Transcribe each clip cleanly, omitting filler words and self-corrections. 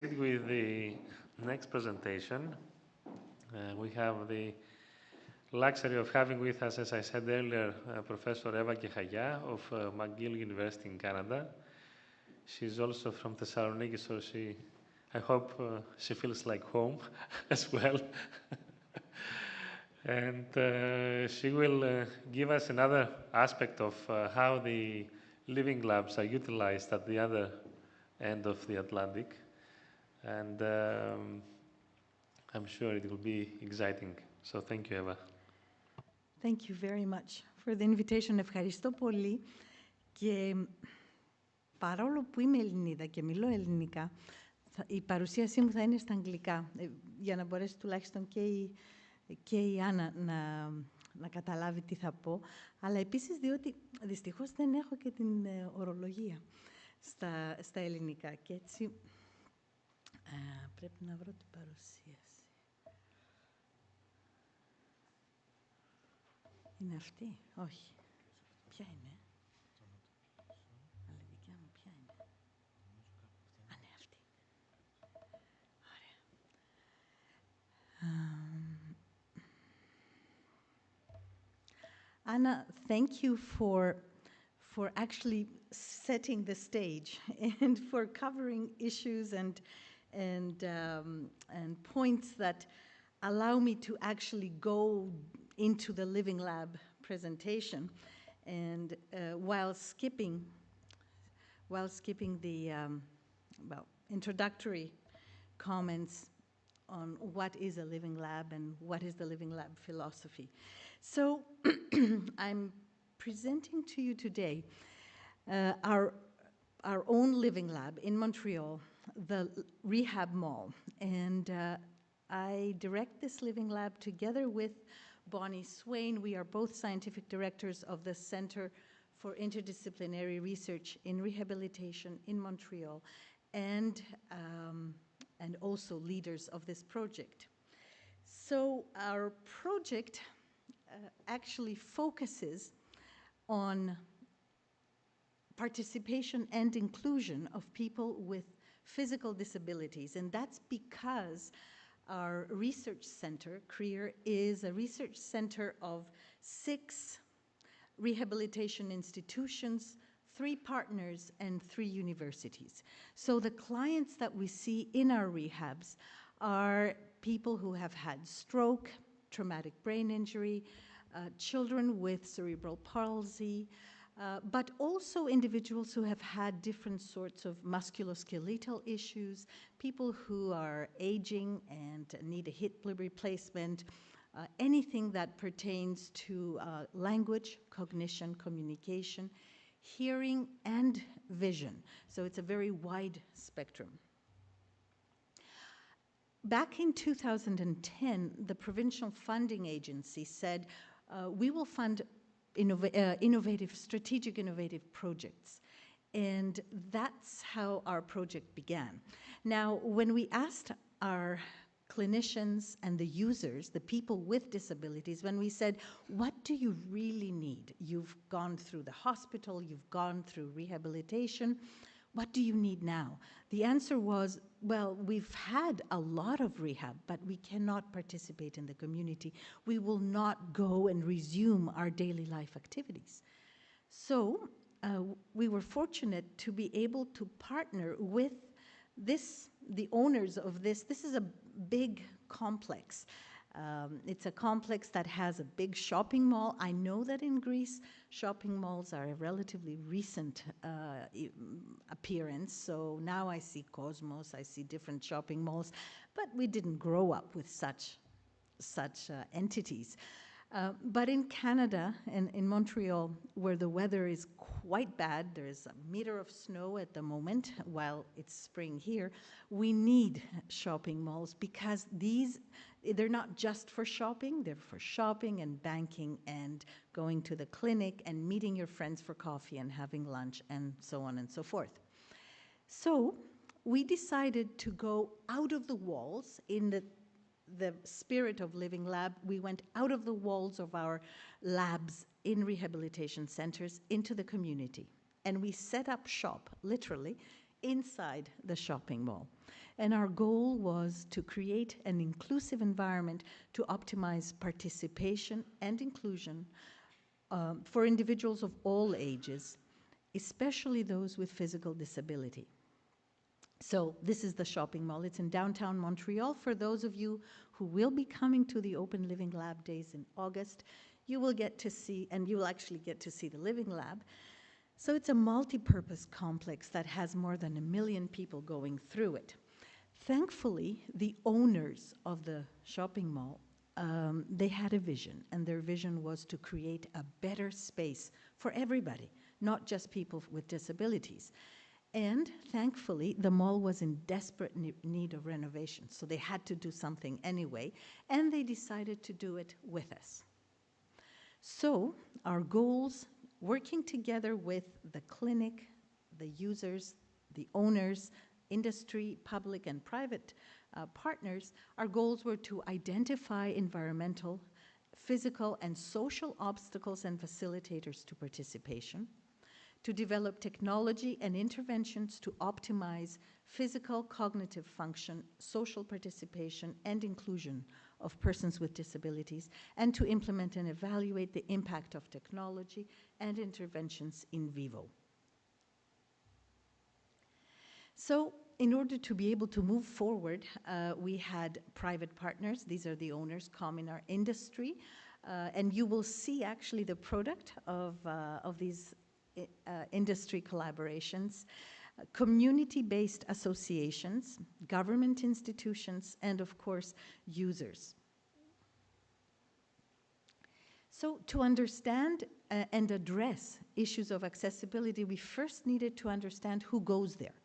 With the next presentation, we have the luxury of having with us, as I said earlier, Professor Eva Kehayia of McGill University in Canada. She's also from Thessaloniki, so I hope she feels like home as well. And she will give us another aspect of how the living labs are utilized at the other end of the Atlantic. And I'm sure it will be exciting. So thank you, Eva. Thank you very much for the invitation. Ευχαριστώ πολύ. Και παρόλο που είμαι Ελληνίδα και μιλώ ελληνικά, η παρουσίασή μου θα είναι στα αγγλικά, για να μπορέσει τουλάχιστον και η Άννα να καταλάβει τι θα πω. Αλλά επίσης διότι δυστυχώς δεν έχω και την ορολογία στα ελληνικά. Και έτσι πρέπει να βρω την παρουσίαση. Είναι αυτή? Όχι. Ποια είναι? Αλλά δικιά μου ποια είναι? Α, ναι, αυτή. Ωραία. Anna, thank you for actually setting the stage and for covering issues and points that allow me to actually go into the Living Lab presentation, and while skipping the introductory comments on what is a Living Lab and what is the Living Lab philosophy. So I'm presenting to you today our own Living Lab in Montreal, the RehabMall, and I direct this Living Lab together with Bonnie Swain. We are both scientific directors of the Center for Interdisciplinary Research in Rehabilitation in Montreal, and also leaders of this project. So our project actually focuses on participation and inclusion of people with physical disabilities, and that's because our research center, CREER, is a research center of 6 rehabilitation institutions, 3 partners, and 3 universities. So the clients that we see in our rehabs are people who have had stroke, traumatic brain injury, children with cerebral palsy, but also individuals who have had different sorts of musculoskeletal issues, people who are aging and need a hip replacement, anything that pertains to language, cognition, communication, hearing, and vision. So it's a very wide spectrum. Back in 2010, the Provincial Funding Agency said, we will fund strategic innovative projects. And that's how our project began. Now, when we asked our clinicians and the users, the people with disabilities, when we said, what do you really need? You've gone through the hospital, you've gone through rehabilitation, what do you need now? The answer was, well, we've had a lot of rehab, but we cannot participate in the community. We will not go and resume our daily life activities. So we were fortunate to be able to partner with the owners of this. This is a big complex. It's a complex that has a big shopping mall. I know that in Greece, shopping malls are a relatively recent appearance. So now I see Cosmos, I see different shopping malls, but we didn't grow up with such entities. But in Canada and in Montreal, where the weather is quite bad, there's a meter of snow at the moment while it's spring here, we need shopping malls because they're not just for shopping, they're for shopping and banking and going to the clinic and meeting your friends for coffee and having lunch and so on and so forth. So we decided to go out of the walls in the spirit of Living Lab. We went out of the walls of our labs in rehabilitation centers into the community. And we set up shop, literally, inside the shopping mall. And our goal was to create an inclusive environment to optimize participation and inclusion for individuals of all ages, especially those with physical disability. So this is the shopping mall. It's in downtown Montreal. For those of you who will be coming to the Open Living Lab days in August, you will get to see, and you will actually get to see the Living Lab. So it's a multi-purpose complex that has more than 1 million people going through it. Thankfully, the owners of the shopping mall, they had a vision, and their vision was to create a better space for everybody, not just people with disabilities. And thankfully, the mall was in desperate need of renovation, so they had to do something anyway, and they decided to do it with us. So our goals, working together with the clinic, the users, the owners, industry, public and private partners, our goals were to identify environmental, physical and social obstacles and facilitators to participation, to develop technology and interventions to optimize physical, cognitive function, social participation, and inclusion of persons with disabilities, and to implement and evaluate the impact of technology and interventions in vivo. So, in order to be able to move forward, we had private partners. These are the owners, Cominar Industry, and you will see actually the product of these industry collaborations, community-based associations, government institutions, and of course, users. So to understand and address issues of accessibility, we first needed to understand who goes there,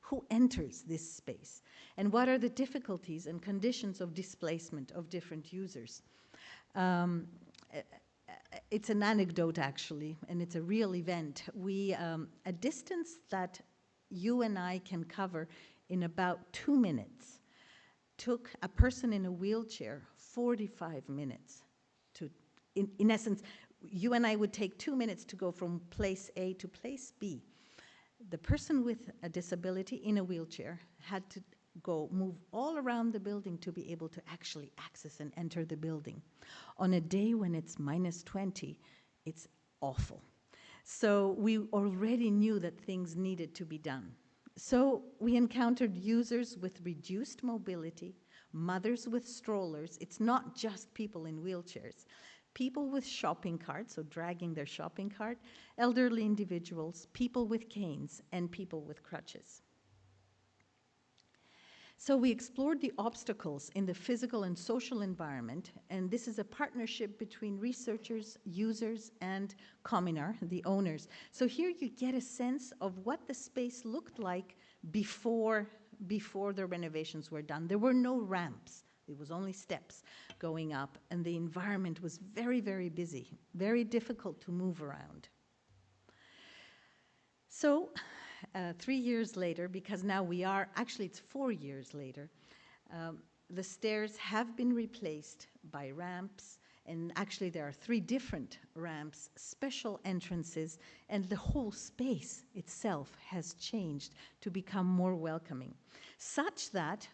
who enters this space, and what are the difficulties and conditions of displacement of different users. It's an anecdote, actually, and it's a real event. A distance that you and I can cover in about 2 minutes took a person in a wheelchair 45 minutes to, in essence, you and I would take 2 minutes to go from place A to place B. The person with a disability in a wheelchair had to move all around the building to be able to actually access and enter the building. On a day when it's -20, it's awful. So we already knew that things needed to be done. So we encountered users with reduced mobility, mothers with strollers. It's not just people in wheelchairs. People with shopping carts, so dragging their shopping cart, elderly individuals, people with canes, and people with crutches. So we explored the obstacles in the physical and social environment, and this is a partnership between researchers, users, and Cominar, the owners. So here you get a sense of what the space looked like before the renovations were done. There were no ramps. It was only steps going up, and the environment was very, very busy, very difficult to move around. So 3 years later, because now actually it's 4 years later, the stairs have been replaced by ramps, and actually there are 3 different ramps, special entrances, and the whole space itself has changed to become more welcoming, such that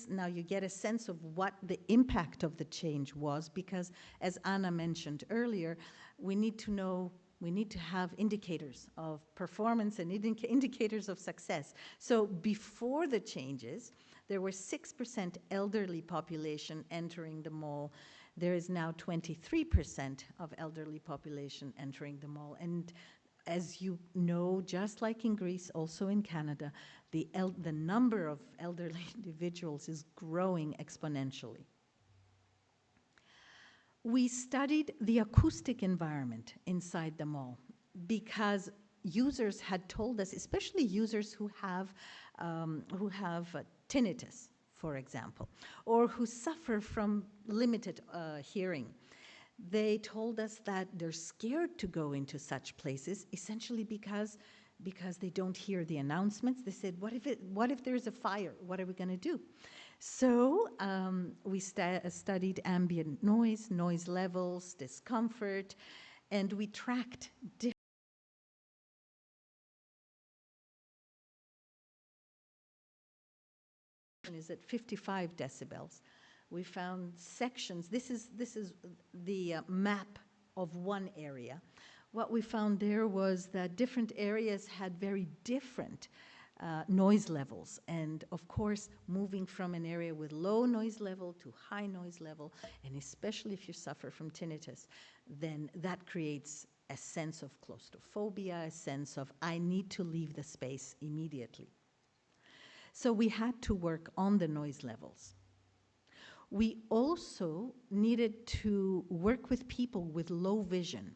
now you get a sense of what the impact of the change was, because as Anna mentioned earlier, we need to have indicators of performance and indicators of success. So before the changes, there were 6% elderly population entering the mall. There is now 23% of elderly population entering the mall. And as you know, just like in Greece, also in Canada, the number of elderly individuals is growing exponentially. We studied the acoustic environment inside the mall because users had told us, especially users who have tinnitus, for example, or who suffer from limited hearing. They told us that they're scared to go into such places, essentially because they don't hear the announcements. They said, what if there's a fire? What are we going to do? So we studied ambient noise levels, discomfort, and we tracked different is at 55 decibels. We found sections. This is the map of one area. What we found there was that different areas had very different noise levels. And of course, moving from an area with low noise level to high noise level, and especially if you suffer from tinnitus, then that creates a sense of claustrophobia, a sense of, I need to leave the space immediately. So we had to work on the noise levels. We also needed to work with people with low vision.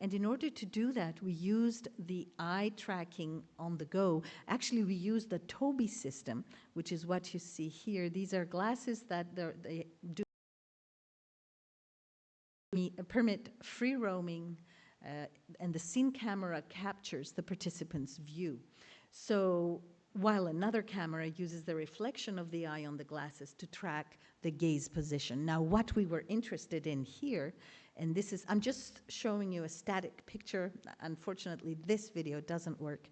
And in order to do that, we used the eye tracking on the go. Actually, we used the Tobii system, which is what you see here. These are glasses that they do permit free roaming, and the scene camera captures the participant's view. So while another camera uses the reflection of the eye on the glasses to track the gaze position. Now, what we were interested in here, and this is, I'm just showing you a static picture. Unfortunately, this video doesn't work.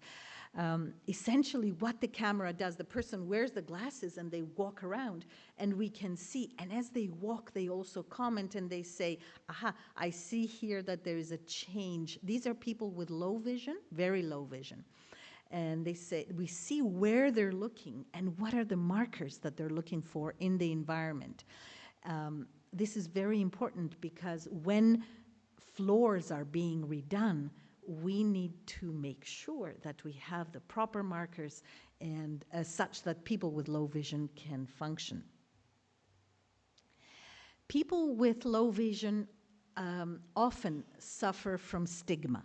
Essentially, what the camera does, the person wears the glasses and they walk around, and we can see, and as they walk, they also comment and they say, aha, I see here that there is a change. These are people with low vision, very low vision. And they say, we see where they're looking and what are the markers that they're looking for in the environment. This is very important because when floors are being redone, we need to make sure that we have the proper markers and such that people with low vision can function. People with low vision often suffer from stigma.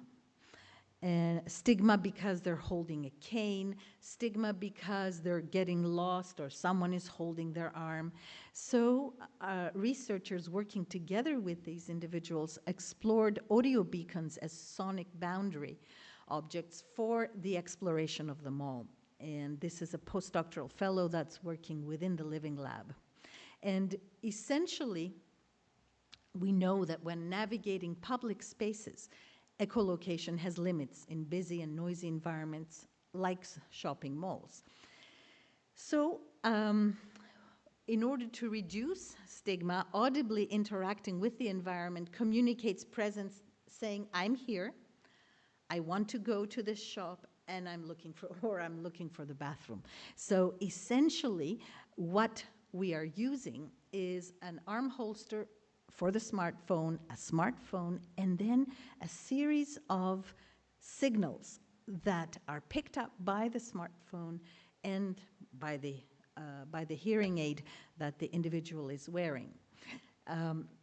Stigma because they're holding a cane, stigma because they're getting lost or someone is holding their arm. So researchers working together with these individuals explored audio beacons as sonic boundary objects for the exploration of the mall. And this is a postdoctoral fellow that's working within the Living Lab. And essentially, we know that when navigating public spaces, echolocation has limits in busy and noisy environments like shopping malls. So in order to reduce stigma, audibly interacting with the environment communicates presence, saying, I'm here, I want to go to this shop, and I'm looking for the bathroom. So essentially, what we are using is an arm holster for the smartphone, a smartphone, and then a series of signals that are picked up by the smartphone and by the hearing aid that the individual is wearing.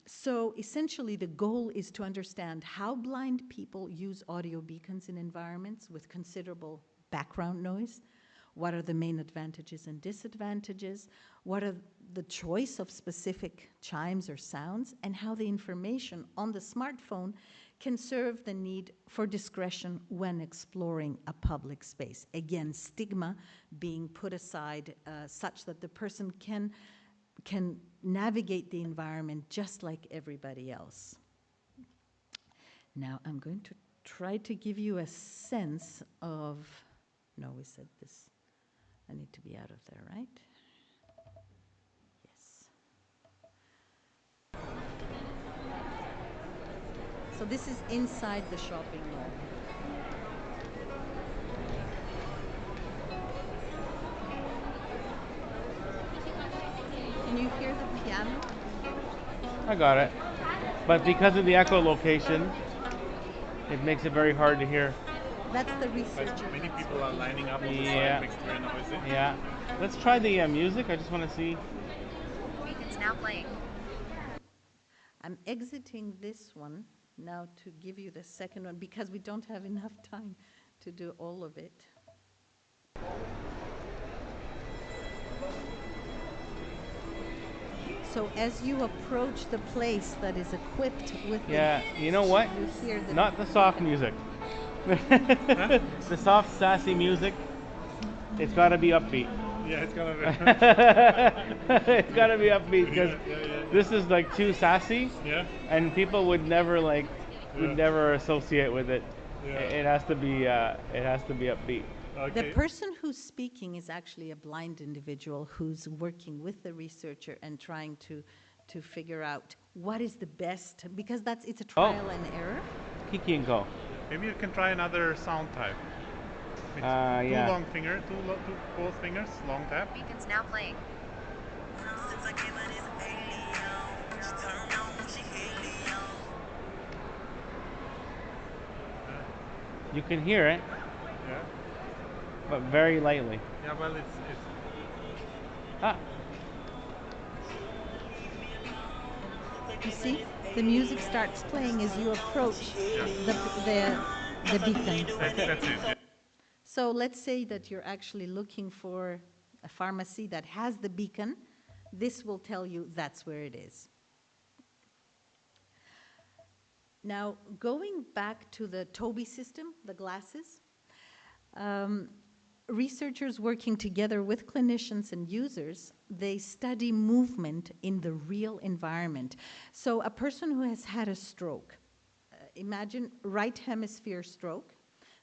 So essentially, the goal is to understand how blind people use audio beacons in environments with considerable background noise. What are the main advantages and disadvantages? What are the choice of specific chimes or sounds, and how the information on the smartphone can serve the need for discretion when exploring a public space. Again, stigma being put aside such that the person can navigate the environment just like everybody else. Now I'm going to try to give you a sense of, no, we said this. I need to be out of there, right? Yes. So this is inside the shopping mall. Can you hear the piano? I got it. But because of the echolocation, it makes it very hard to hear. That's the researcher. Many people are lining up on the Yeah. side, makes it very noisy. Yeah. Let's try the music. I just want to see. It's now playing. I'm exiting this one now to give you the second one because we don't have enough time to do all of it. So as you approach the place that is equipped with Yeah. You know what? you hear the Not the soft music. The soft, sassy music. It's got to be upbeat. Yeah, it's gonna be. It's got to be upbeat because Yeah. this is like too sassy, Yeah. and people would never Yeah. never associate with it. Yeah. It has to be upbeat. The Okay. person who's speaking is actually a blind individual who's working with the researcher and trying to figure out what is the best, because it's a trial and error. Kiki and go. Maybe you can try another sound type. With Yeah. two long finger, both fingers, long tap. Beacon's now playing. You can hear it, Yeah. but very lightly. Yeah. Well, it's Ah, You see, the music starts playing as you approach the beacon. that's it. Yeah. So let's say that you're actually looking for a pharmacy that has the beacon. This will tell you that's where it is. Now, going back to the Tobii system, the glasses, researchers working together with clinicians and users, they study movement in the real environment. So a person who has had a stroke, imagine right hemisphere stroke,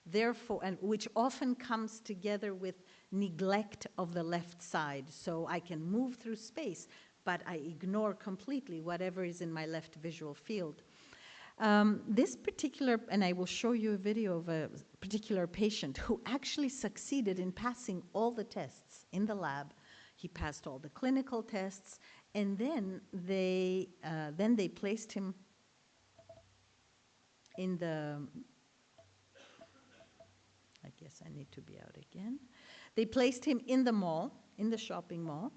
therefore, and which often comes together with neglect of the left side. So I can move through space, but I ignore completely whatever is in my left visual field. This particular, and I will show you a video of a particular patient who actually succeeded in passing all the tests in the lab. He passed all the clinical tests, and then they placed him in the, I guess I need to be out again. They placed him in the mall, in the shopping mall.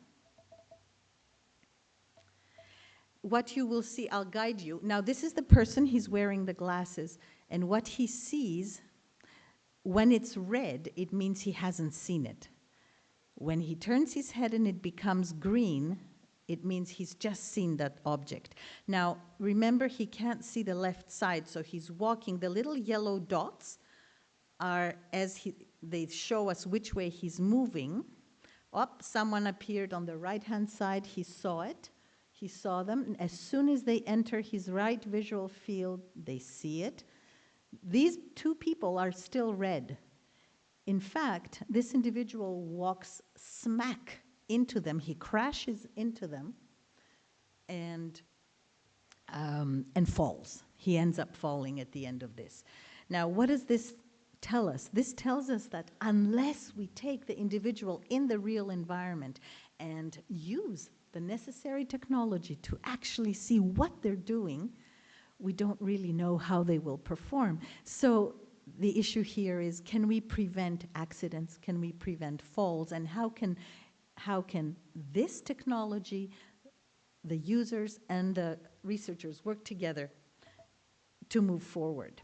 What you will see, I'll guide you. Now, this is the person, he's wearing the glasses, and what he sees, when it's red, it means he hasn't seen it. When he turns his head and it becomes green, it means he's just seen that object. Now, remember, he can't see the left side, so he's walking. The little yellow dots are, they show us which way he's moving. Someone appeared on the right-hand side, he saw it. He saw them, and as soon as they enter his right visual field, they see it. These two people are still red. In fact, this individual walks smack into them. He crashes into them and falls. He ends up falling at the end of this. Now, what does this tell us? This tells us that unless we take the individual in the real environment and use the necessary technology to actually see what they're doing, we don't really know how they will perform. So the issue here is, can we prevent accidents? Can we prevent falls? And how can this technology, the users and the researchers work together to move forward?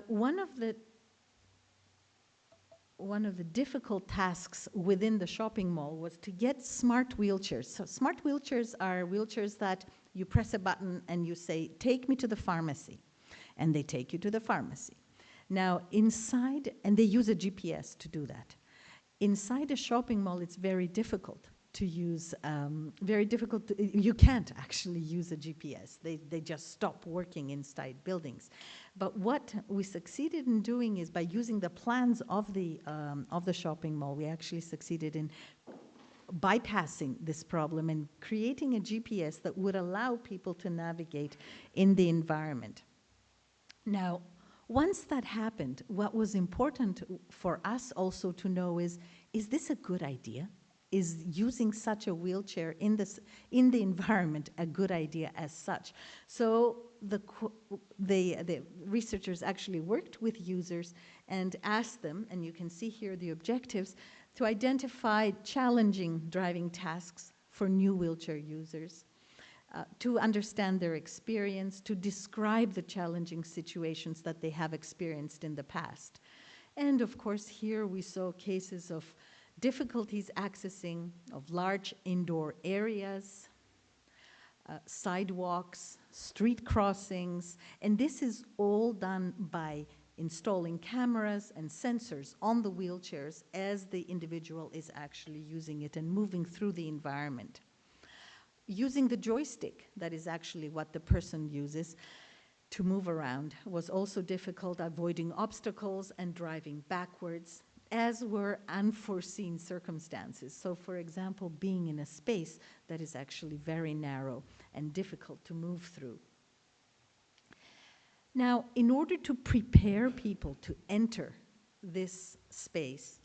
One of the difficult tasks within the shopping mall was to get smart wheelchairs. So smart wheelchairs are wheelchairs that you press a button and you say, take me to the pharmacy. And they take you to the pharmacy. Now inside, and they use a GPS to do that. Inside a shopping mall, it's very difficult to use, you can't actually use a GPS. They just stop working inside buildings. But what we succeeded in doing is, by using the plans of the shopping mall, we actually succeeded in bypassing this problem and creating a GPS that would allow people to navigate in the environment. Now, once that happened, what was important for us also to know is this a good idea? Is using such a wheelchair in the environment a good idea as such? So the researchers actually worked with users and asked them, and you can see here the objectives, to identify challenging driving tasks for new wheelchair users, to understand their experience, to describe the challenging situations that they have experienced in the past. And of course, here we saw cases of difficulties accessing of large indoor areas, sidewalks, street crossings, and this is all done by installing cameras and sensors on the wheelchairs as the individual is actually using it and moving through the environment. Using the joystick, that is actually what the person uses, to move around was also difficult, avoiding obstacles and driving backwards, as were unforeseen circumstances. So, for example, being in a space that is actually very narrow and difficult to move through. Now, in order to prepare people to enter this space,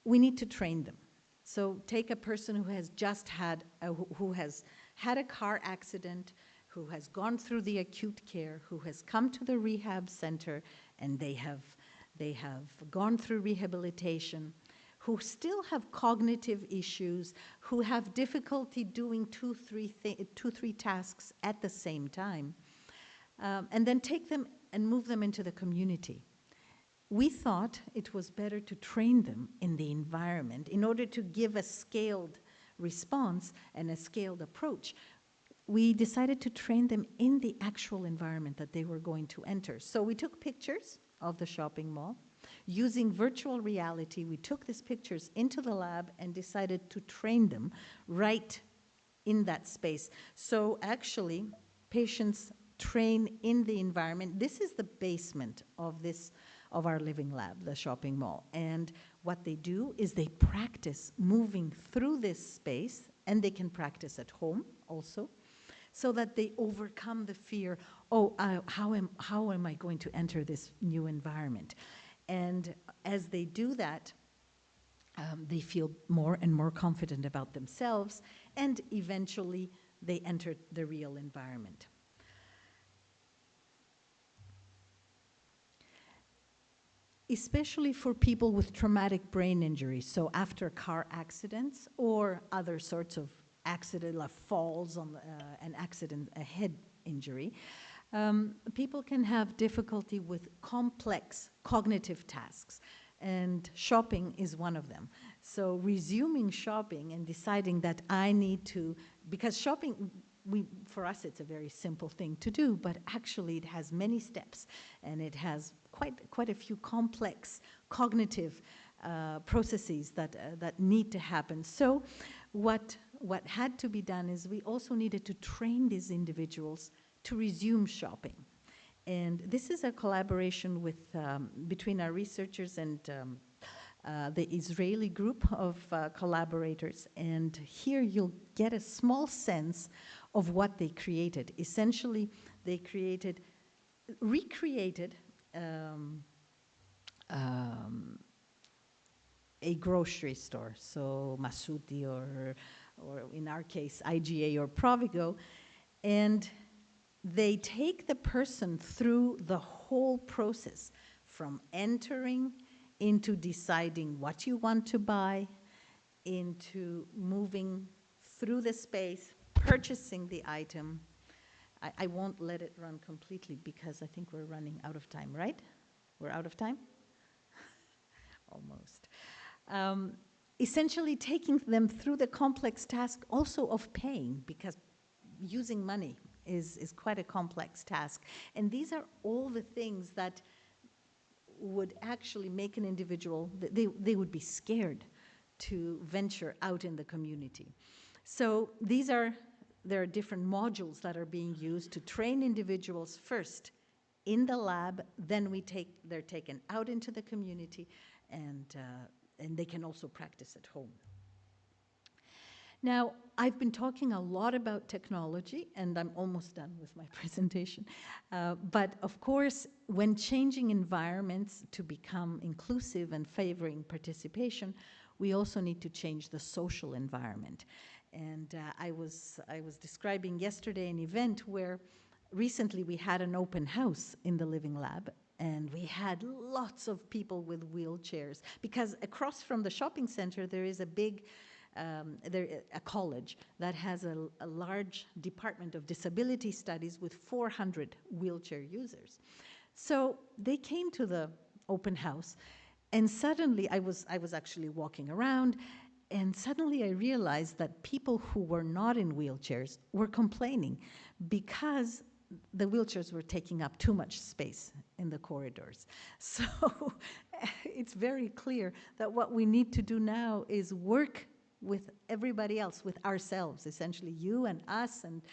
we need to train them. So take a person who has just had a car accident, who has gone through the acute care, who has come to the rehab center, and they have gone through rehabilitation, who still have cognitive issues, who have difficulty doing two, three tasks at the same time, and then take them and move them into the community. We thought it was better to train them in the environment in order to give a scaled response and a scaled approach. We decided to train them in the actual environment that they were going to enter. So we took pictures of the shopping mall. Using virtual reality, we took these pictures into the lab and decided to train them right in that space. So actually, patients train in the environment. This is the basement of our living lab, the shopping mall. And what they do is they practice moving through this space, and they can practice at home also, so that they overcome the fear, how am I going to enter this new environment? And as they do that, they feel more and more confident about themselves, and eventually they enter the real environment. Especially for people with traumatic brain injuries, so after car accidents or other sorts of accident, like falls on an accident, a head injury, people can have difficulty with complex cognitive tasks, and shopping is one of them. So resuming shopping and deciding that I need to, because shopping, for us it's a very simple thing to do, but actually it has many steps, and it has quite a few complex cognitive processes that need to happen. So what had to be done is we also needed to train these individuals to resume shopping. And this is a collaboration with, between our researchers and the Israeli group of collaborators. And here you'll get a small sense of what they created. Essentially, they recreated a grocery store, so Masuti or in our case, IGA or Provigo, and they take the person through the whole process, from entering into deciding what you want to buy, into moving through the space, purchasing the item. I won't let it run completely because I think we're running out of time, right? We're out of time? Almost. Essentially taking them through the complex task also of paying, because using money is quite a complex task. And these are all the things that would actually make an individual, they would be scared to venture out in the community. So there are different modules that are being used to train individuals first in the lab, then they're taken out into the community, and they can also practice at home. Now, I've been talking a lot about technology, and I'm almost done with my presentation. But of course, when changing environments to become inclusive and favoring participation, we also need to change the social environment. And I was describing yesterday an event where recently we had an open house in the Living Lab, and we had lots of people with wheelchairs, because across from the shopping center there is a big a college that has a large department of disability studies with 400 wheelchair users. So they came to the open house, and suddenly I was actually walking around, and suddenly I realized that people who were not in wheelchairs were complaining because the wheelchairs were taking up too much space in the corridors. So it's very clear that what we need to do now is work with everybody else, with ourselves, essentially you and us and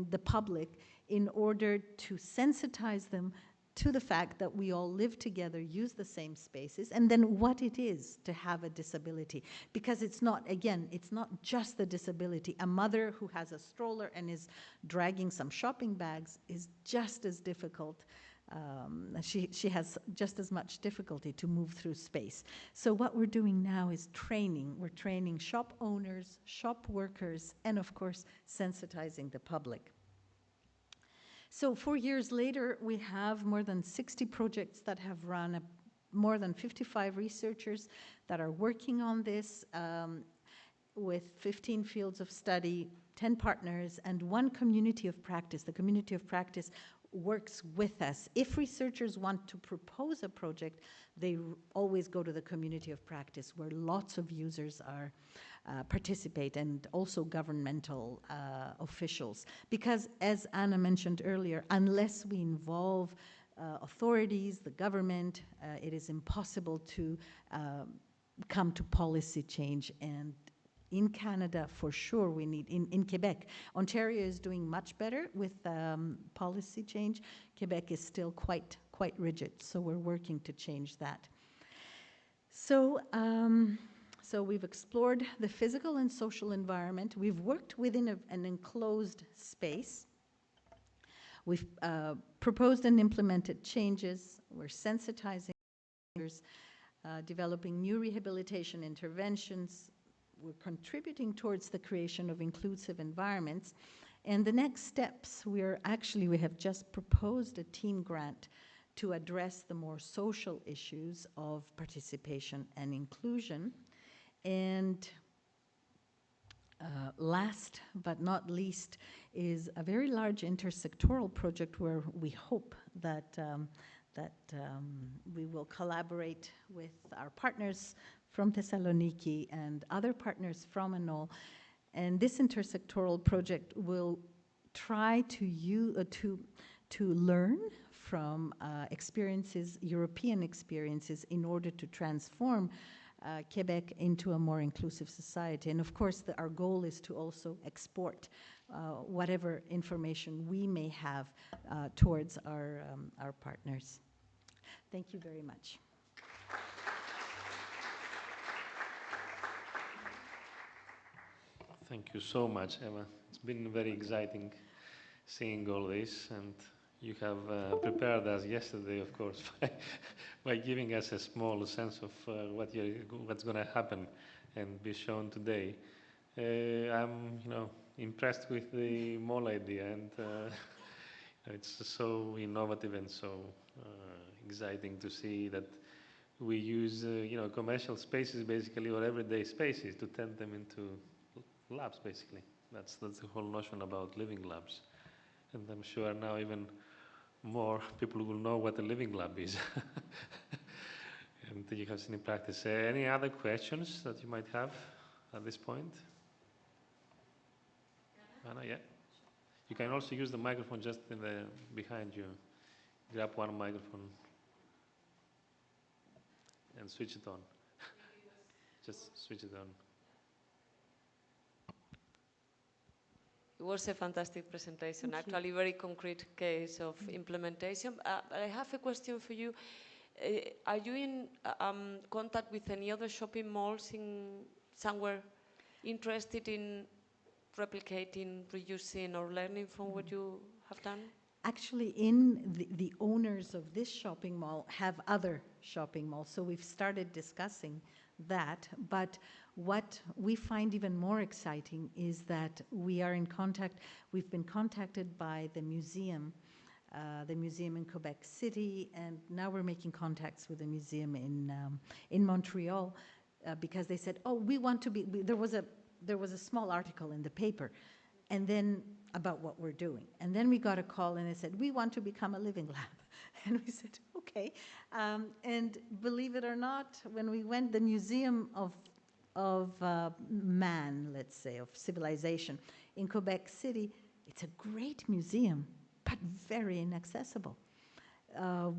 the public, in order to sensitize them to the fact that we all live together, use the same spaces, and then what it is to have a disability. Because it's not, again, it's not just the disability. A mother who has a stroller and is dragging some shopping bags is just as difficult. She has just as much difficulty to move through space. So what we're doing now is training. We're training shop owners, shop workers, and of course, sensitizing the public. So 4 years later, we have more than 60 projects that have run, more than 55 researchers that are working on this, with 15 fields of study, 10 partners, and 1 community of practice. The community of practice works with us. If researchers want to propose a project, they always go to the community of practice, where lots of users are participate, and also governmental officials. Because, as Anna mentioned earlier, unless we involve authorities, the government, it is impossible to come to policy change. And in Canada, for sure, we need, in Quebec, Ontario is doing much better with policy change. Quebec is still quite rigid, so we're working to change that. So, so we've explored the physical and social environment. We've worked within an enclosed space. We've proposed and implemented changes. We're sensitizing, developing new rehabilitation interventions. We're contributing towards the creation of inclusive environments. And the next steps, we have just proposed a team grant to address the more social issues of participation and inclusion. And last but not least is a very large intersectoral project where we hope that, we will collaborate with our partners from Thessaloniki and other partners from Anol. And this intersectoral project will try to learn from experiences, European experiences, in order to transform Quebec into a more inclusive society. And of course, our goal is to also export whatever information we may have towards our partners. Thank you very much. Thank you so much, Eva. It's been very exciting seeing all this, and you have prepared us yesterday, of course, by giving us a small sense of what's going to happen and be shown today. I'm, impressed with the mall idea, and it's so innovative and so exciting to see that we use, commercial spaces basically, or everyday spaces, to turn them into labs, basically. That's the whole notion about living labs. And I'm sure now even more people will know what a living lab is. And you have seen in practice. Any other questions that you might have at this point? Anna, yeah? You can also use the microphone just behind you. Grab one microphone and switch it on. Just switch it on. It was a fantastic presentation, actually very concrete case of implementation. I have a question for you. Are you in contact with any other shopping malls somewhere interested in replicating, reusing, or learning from what you have done? Actually, the owners of this shopping mall have other shopping malls, so we've started discussing that. But what we find even more exciting is that we are in contact. We've been contacted by the museum in Quebec City, and now we're making contacts with the museum in Montreal, because they said, "Oh, we want to be." There was a small article in the paper, and then about what we're doing, and then we got a call, and they said, "We want to become a living lab," and we said, "Okay." And believe it or not, when we went, the Museum of man, let's say, of civilization in Quebec City, it's a great museum, but very inaccessible,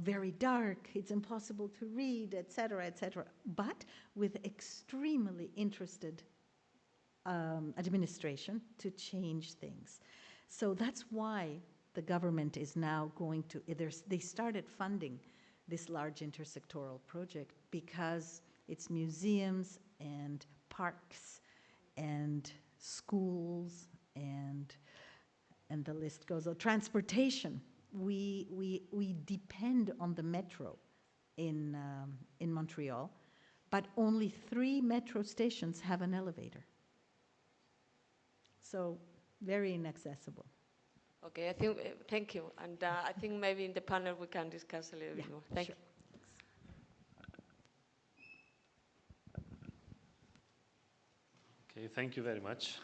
very dark, it's impossible to read, etc., etc., but with extremely interested administration to change things. So that's why the government is now going to, they started funding this large intersectoral project because it's museums and parks and schools and the list goes on. Transportation, we depend on the metro in Montreal, but only 3 metro stations have an elevator. So very inaccessible. Okay, I think, thank you. And I think maybe in the panel we can discuss a little bit more. Thank you. Okay, thank you very much.